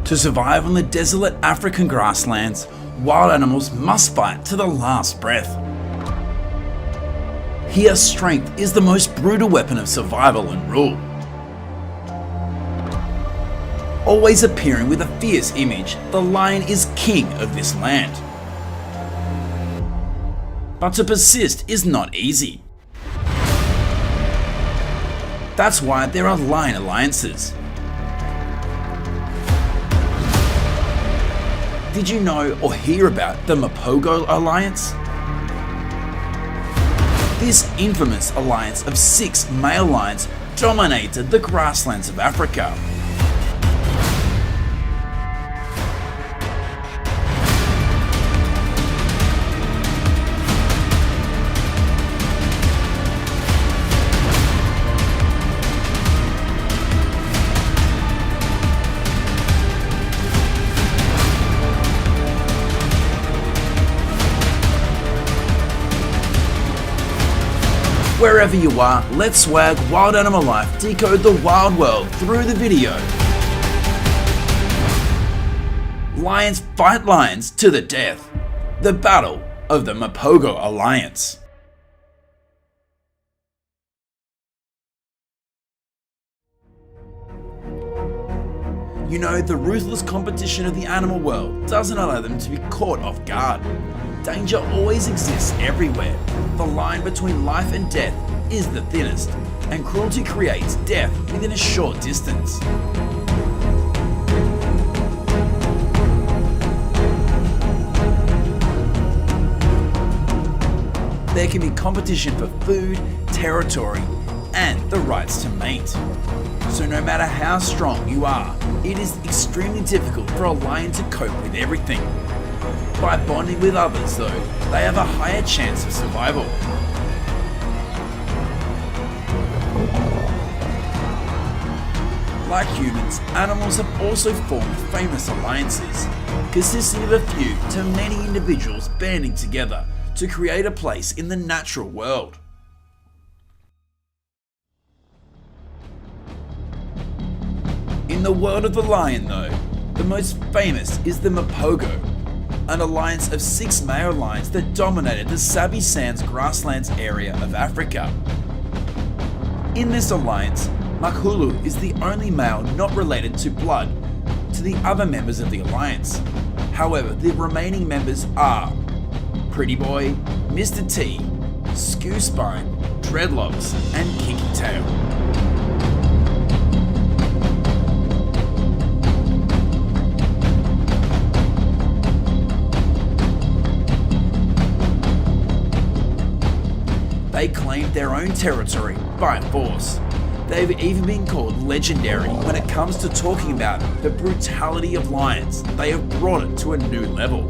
To survive on the desolate African grasslands, wild animals must fight to the last breath. Here, strength is the most brutal weapon of survival and rule. Always appearing with a fierce image, the lion is king of this land. But to persist is not easy. That's why there are lion alliances. Did you know or hear about the Mapogo Alliance? This infamous alliance of 6 male lions dominated the grasslands of Africa. Wherever you are, let's swag Wild Animal Life decode the wild world through the video. Lions fight lions to the death. The Battle of the Mapogo Alliance. You know, the ruthless competition of the animal world doesn't allow them to be caught off guard. Danger always exists everywhere. The line between life and death is the thinnest, and cruelty creates death within a short distance. There can be competition for food, territory, and the rights to mate. So no matter how strong you are, it is extremely difficult for a lion to cope with everything. By bonding with others though, they have a higher chance of survival. Like humans, animals have also formed famous alliances, consisting of a few to many individuals banding together to create a place in the natural world. In the world of the lion though, the most famous is the Mapogo, an alliance of 6 male lions that dominated the Sabi Sands grasslands area of Africa. In this alliance, Mapogo is the only male not related to blood to the other members of the alliance. However, the remaining members are Pretty Boy, Mr. T, Skew Spine, Dreadlocks, and Kinky Tail. They claimed their own territory by force. They've even been called legendary when it comes to talking about the brutality of lions. They have brought it to a new level.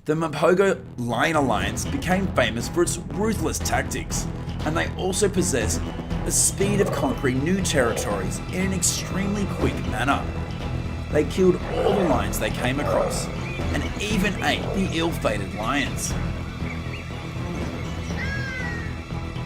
The Mapogo Lion Alliance became famous for its ruthless tactics, and they also possess the speed of conquering new territories in an extremely quick manner. They killed all the lions they came across, and even ate the ill-fated lions.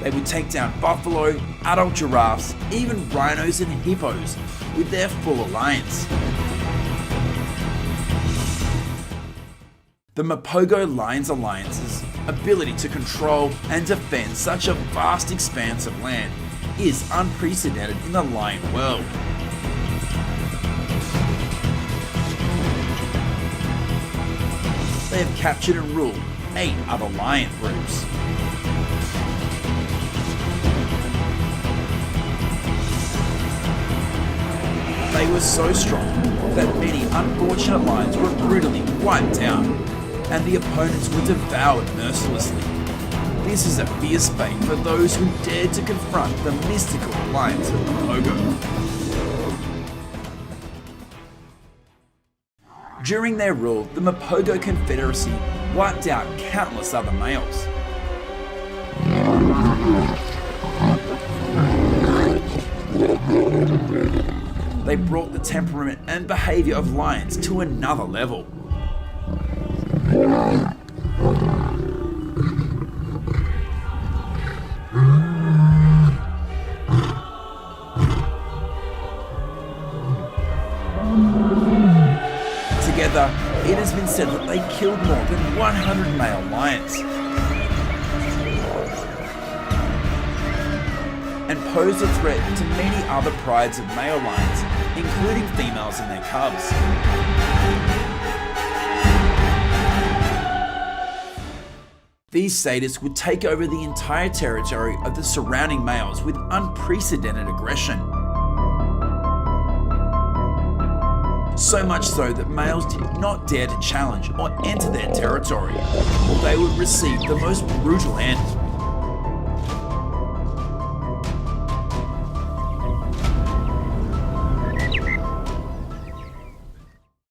They would take down buffalo, adult giraffes, even rhinos and hippos with their full alliance. The Mapogo Lions Alliance's ability to control and defend such a vast expanse of land is unprecedented in the lion world. They have captured and ruled 8 other lion groups. They were so strong that many unfortunate lions were brutally wiped out, and the opponents were devoured mercilessly. This is a fierce fate for those who dared to confront the mystical lions of Mapogo. During their rule, the Mapogo Confederacy wiped out countless other males. They brought the temperament and behavior of lions to another level. said that they killed more than 100 male lions and posed a threat to many other prides of male lions, including females and their cubs. These sadists would take over the entire territory of the surrounding males with unprecedented aggression. So much so that males did not dare to challenge or enter their territory, or they would receive the most brutal end.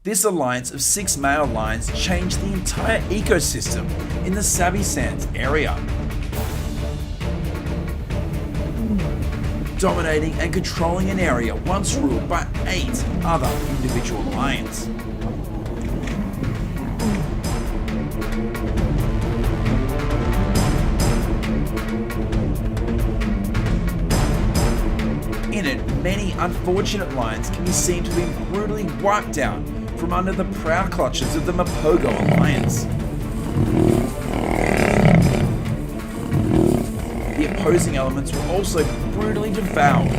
This alliance of 6 male lions changed the entire ecosystem in the Sabi Sands area, dominating and controlling an area once ruled by 8 other individual lions. In it, many unfortunate lions can be seen to be brutally wiped out from under the proud clutches of the Mapogo Alliance. The opposing elements were also brutally devoured.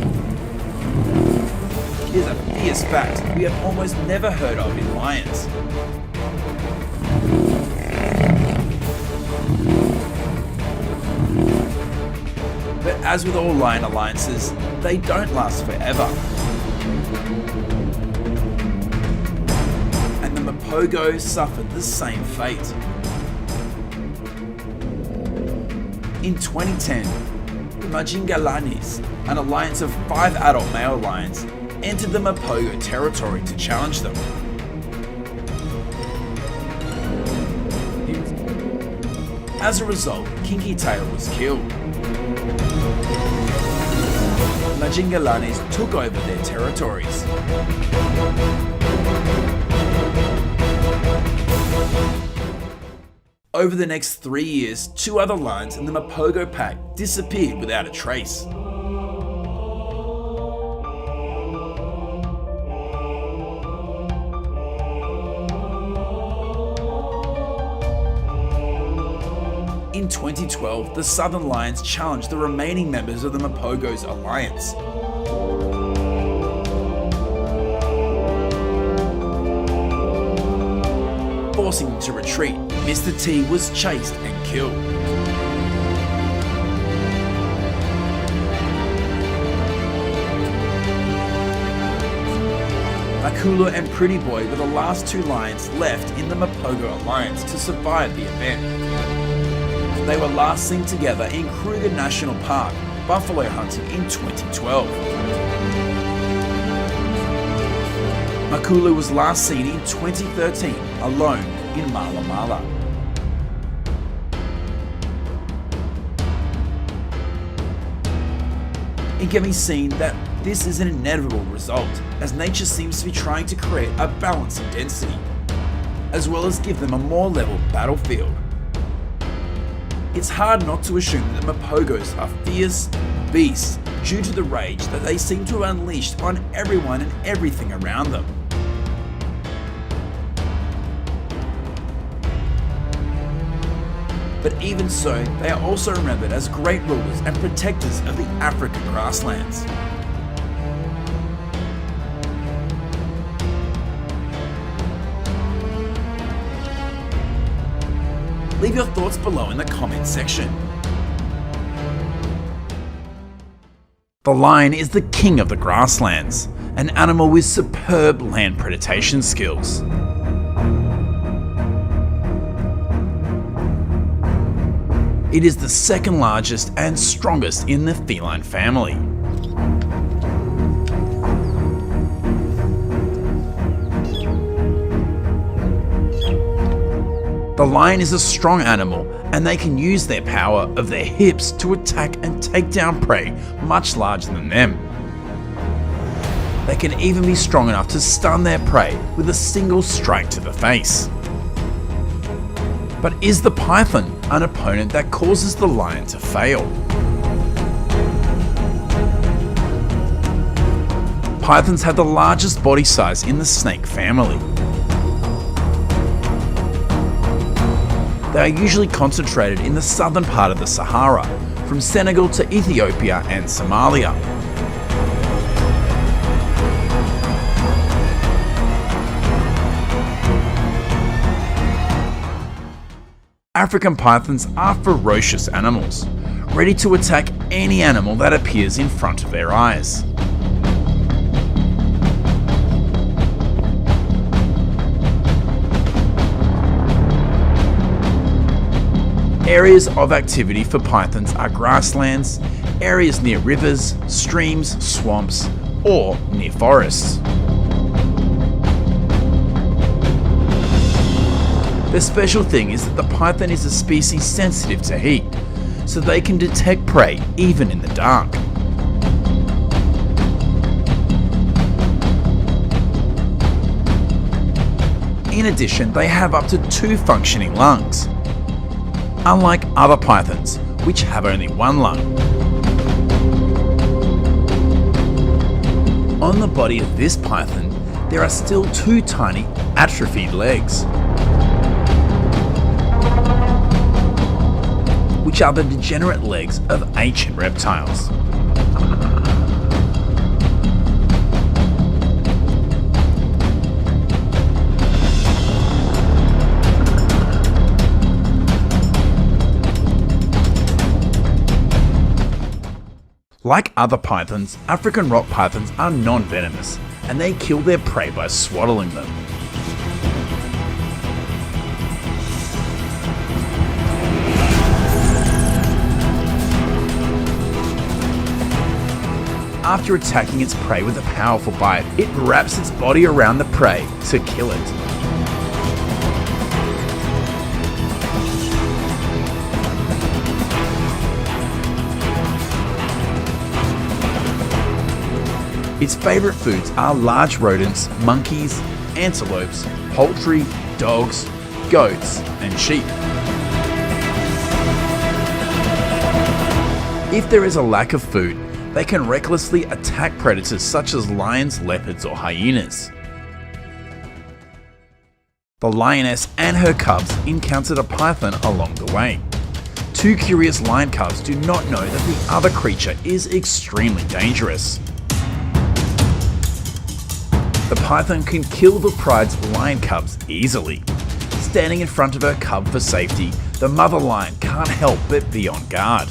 It is a fierce fact we have almost never heard of in lions. But as with all lion alliances, they don't last forever. And the Mapogo suffered the same fate. In 2010, the Wildanimallife, an alliance of 5 adult male lions, entered the Mapogo territory to challenge them. As a result, Kinky Tail was killed. Wildanimallife took over their territories. Over the next 3 years, 2 other lions in the Mapogo pack disappeared without a trace. In 2012, the Southern Lions challenged the remaining members of the Mapogo's alliance. Forcing them to retreat, Mr. T was chased and killed. Akula and Pretty Boy were the last 2 lions left in the Mapogo Alliance to survive the event. They were last seen together in Kruger National Park, buffalo hunting in 2012. Akula was last seen in 2013, alone in Mala Mala. It can be seen that this is an inevitable result, as nature seems to be trying to create a balance in density, as well as give them a more level battlefield. It's hard not to assume that Mapogos are fierce beasts due to the rage that they seem to have unleashed on everyone and everything around them. But even so, they are also remembered as great rulers and protectors of the African grasslands. Leave your thoughts below in the comment section. The lion is the king of the grasslands, an animal with superb land predation skills. It is the second largest and strongest in the feline family. The lion is a strong animal, and they can use their power of their hips to attack and take down prey much larger than them. They can even be strong enough to stun their prey with a single strike to the face. But is the python an opponent that causes the lion to fail? Pythons have the largest body size in the snake family. They are usually concentrated in the southern part of the Sahara, from Senegal to Ethiopia and Somalia. African pythons are ferocious animals, ready to attack any animal that appears in front of their eyes. Areas of activity for pythons are grasslands, areas near rivers, streams, swamps, or near forests. The special thing is that the python is a species sensitive to heat, so they can detect prey even in the dark. In addition, they have up to 2 functioning lungs, unlike other pythons, which have only 1 lung. On the body of this python, there are still 2 tiny atrophied legs, which are the degenerate legs of ancient reptiles. Like other pythons, African rock pythons are non-venomous, and they kill their prey by swaddling them. After attacking its prey with a powerful bite, it wraps its body around the prey to kill it. Its favourite foods are large rodents, monkeys, antelopes, poultry, dogs, goats, and sheep. If there is a lack of food, they can recklessly attack predators such as lions, leopards, or hyenas. The lioness and her cubs encountered a python along the way. 2 curious lion cubs do not know that the other creature is extremely dangerous. The python can kill the pride's lion cubs easily. Standing in front of her cub for safety, the mother lion can't help but be on guard.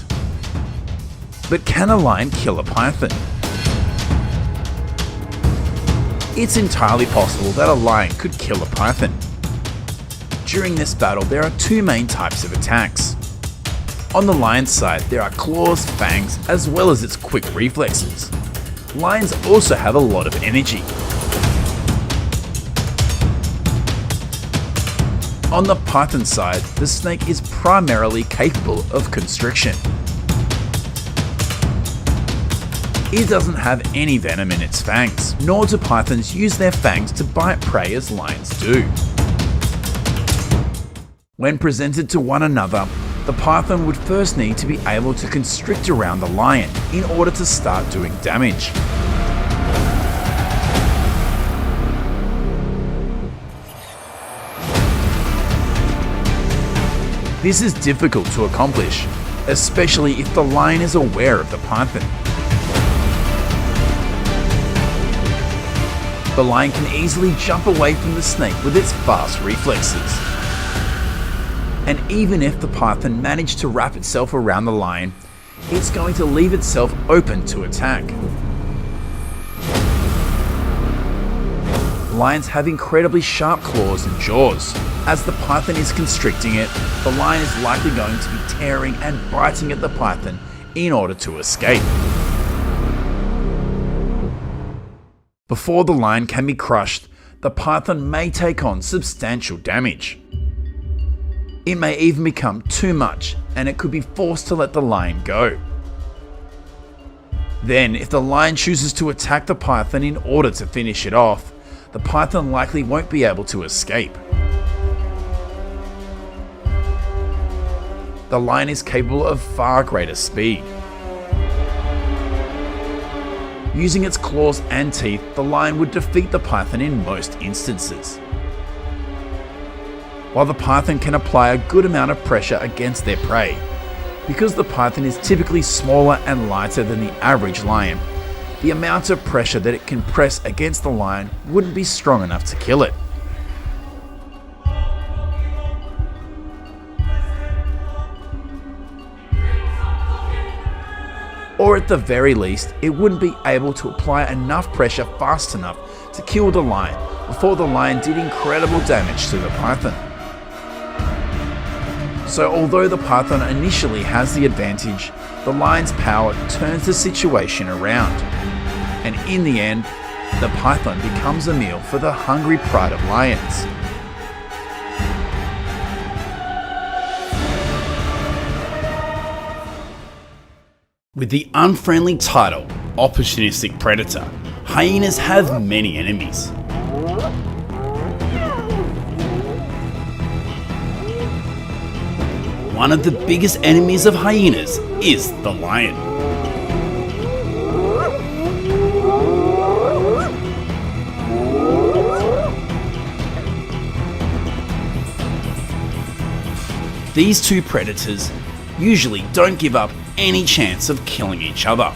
But can a lion kill a python? It's entirely possible that a lion could kill a python. During this battle, there are 2 main types of attacks. On the lion's side, there are claws, fangs, as well as its quick reflexes. Lions also have a lot of energy. On the python side, the snake is primarily capable of constriction. It doesn't have any venom in its fangs, nor do pythons use their fangs to bite prey as lions do. When presented to one another, the python would first need to be able to constrict around the lion in order to start doing damage. This is difficult to accomplish, especially if the lion is aware of the python. The lion can easily jump away from the snake with its fast reflexes. And even if the python managed to wrap itself around the lion, it's going to leave itself open to attack. Lions have incredibly sharp claws and jaws. As the python is constricting it, the lion is likely going to be tearing and biting at the python in order to escape. Before the lion can be crushed, the python may take on substantial damage. It may even become too much, and it could be forced to let the lion go. Then, if the lion chooses to attack the python in order to finish it off, the python likely won't be able to escape. The lion is capable of far greater speed. Using its claws and teeth, the lion would defeat the python in most instances. while the python can apply a good amount of pressure against their prey. Because the python is typically smaller and lighter than the average lion, the amount of pressure that it can press against the lion wouldn't be strong enough to kill it. Or at the very least, it wouldn't be able to apply enough pressure fast enough to kill the lion before the lion did incredible damage to the python. So although the python initially has the advantage, the lion's power turns the situation around. And in the end, the python becomes a meal for the hungry pride of lions. With the unfriendly title, opportunistic predator, hyenas have many enemies. One of the biggest enemies of hyenas is the lion. These two predators usually don't give up any chance of killing each other.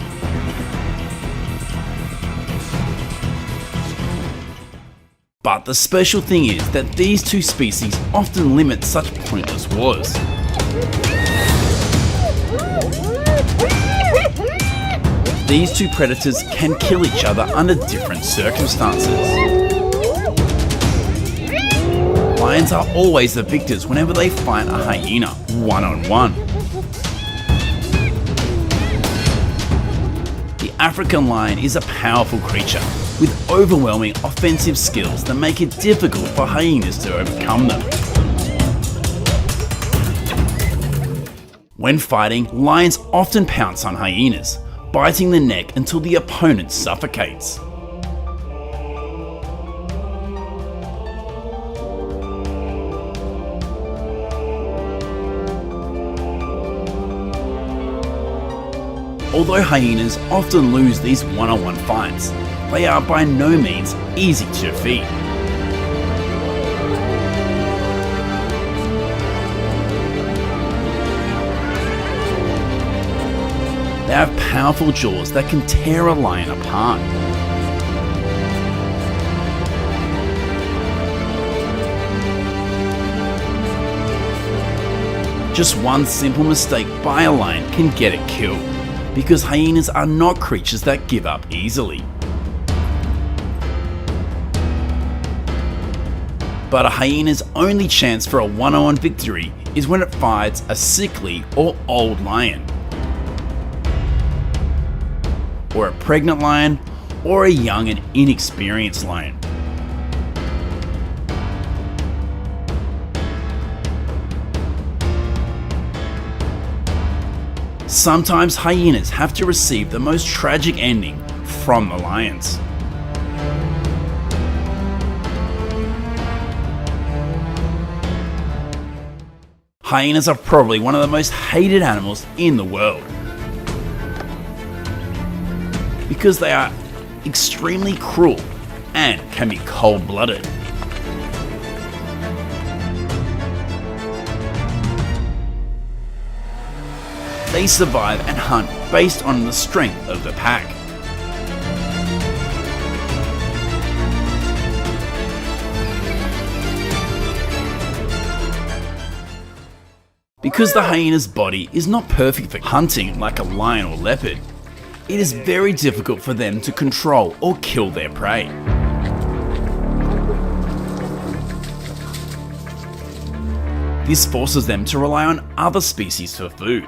But the special thing is that these two species often limit such pointless wars. These two predators can kill each other under different circumstances. Lions are always the victors whenever they fight a hyena one-on-one. The African lion is a powerful creature with overwhelming offensive skills that make it difficult for hyenas to overcome them. When fighting, lions often pounce on hyenas, biting the neck until the opponent suffocates. Although hyenas often lose these one-on-one fights, they are by no means easy to defeat. They have powerful jaws that can tear a lion apart. Just one simple mistake by a lion can get it killed, because hyenas are not creatures that give up easily. But a hyena's only chance for a one-on-one victory is when it fights a sickly or old lion, or a pregnant lion, or a young and inexperienced lion. Sometimes hyenas have to receive the most tragic ending from the lions. Hyenas are probably one of the most hated animals in the world, because they are extremely cruel and can be cold-blooded. They survive and hunt based on the strength of the pack. Because the hyena's body is not perfect for hunting like a lion or leopard, it is very difficult for them to control or kill their prey. This forces them to rely on other species for food.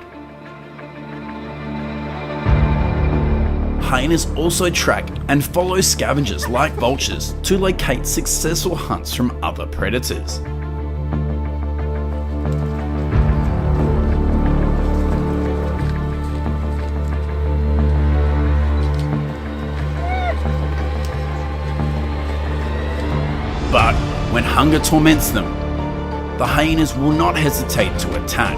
Hyenas also track and follow scavengers like vultures to locate successful hunts from other predators. But when hunger torments them, the hyenas will not hesitate to attack,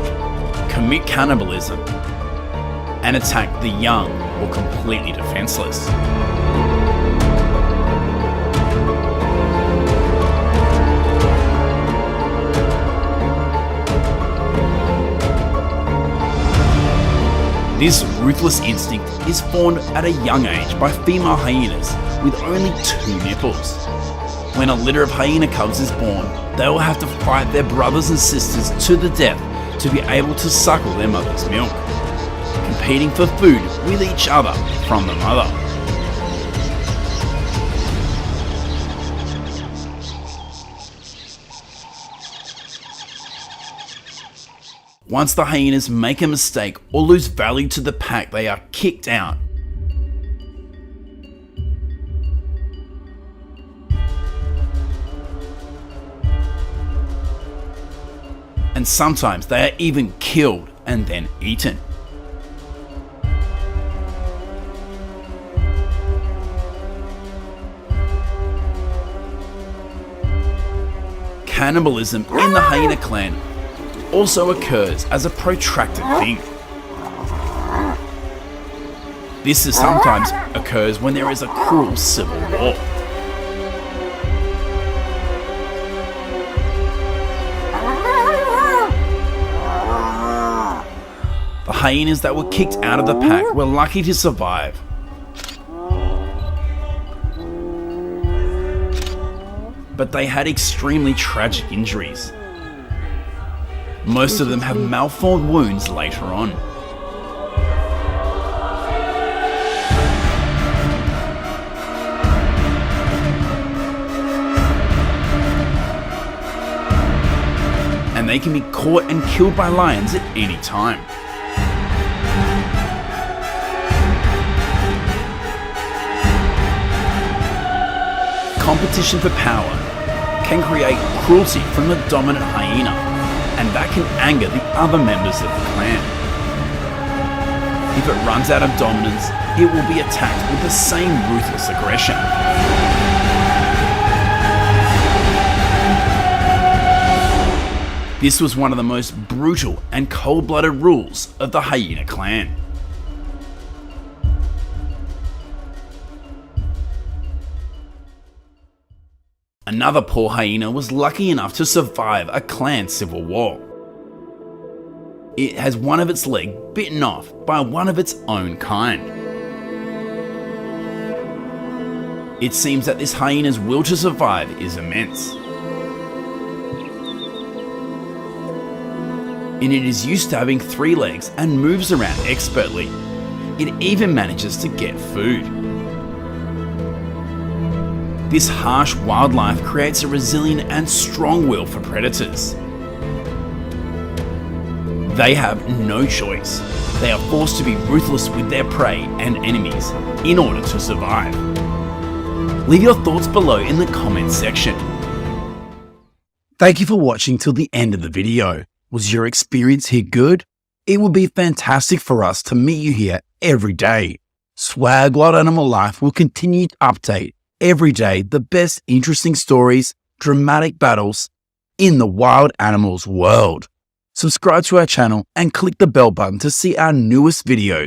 commit cannibalism, and attack the young or completely defenseless. This ruthless instinct is formed at a young age by female hyenas with only 2 nipples. When a litter of hyena cubs is born, they will have to fight their brothers and sisters to the death to be able to suckle their mother's milk, competing for food with each other from the mother. Once the hyenas make a mistake or lose value to the pack, they are kicked out. And sometimes they are even killed and then eaten. Cannibalism in the hyena clan also occurs as a protracted thing. This sometimes occurs when there is a cruel civil war. The hyenas that were kicked out of the pack were lucky to survive. But they had extremely tragic injuries. Most of them have malformed wounds later on. And they can be caught and killed by lions at any time. Competition for power can create cruelty from the dominant hyena, and that can anger the other members of the clan. If it runs out of dominance, it will be attacked with the same ruthless aggression. This was one of the most brutal and cold-blooded rules of the hyena clan. Another poor hyena was lucky enough to survive a clan civil war. It has one of its legs bitten off by one of its own kind. It seems that this hyena's will to survive is immense. And it is used to having 3 legs and moves around expertly. It even manages to get food. This harsh wildlife creates a resilient and strong will for predators. They have no choice. They are forced to be ruthless with their prey and enemies in order to survive. Leave your thoughts below in the comments section. Thank you for watching till the end of the video. Was your experience here good? It would be fantastic for us to meet you here every day. Swag Wild Animal Life will continue to update every day the best interesting stories, dramatic battles in the wild animals world. Subscribe to our channel and click the bell button to see our newest videos.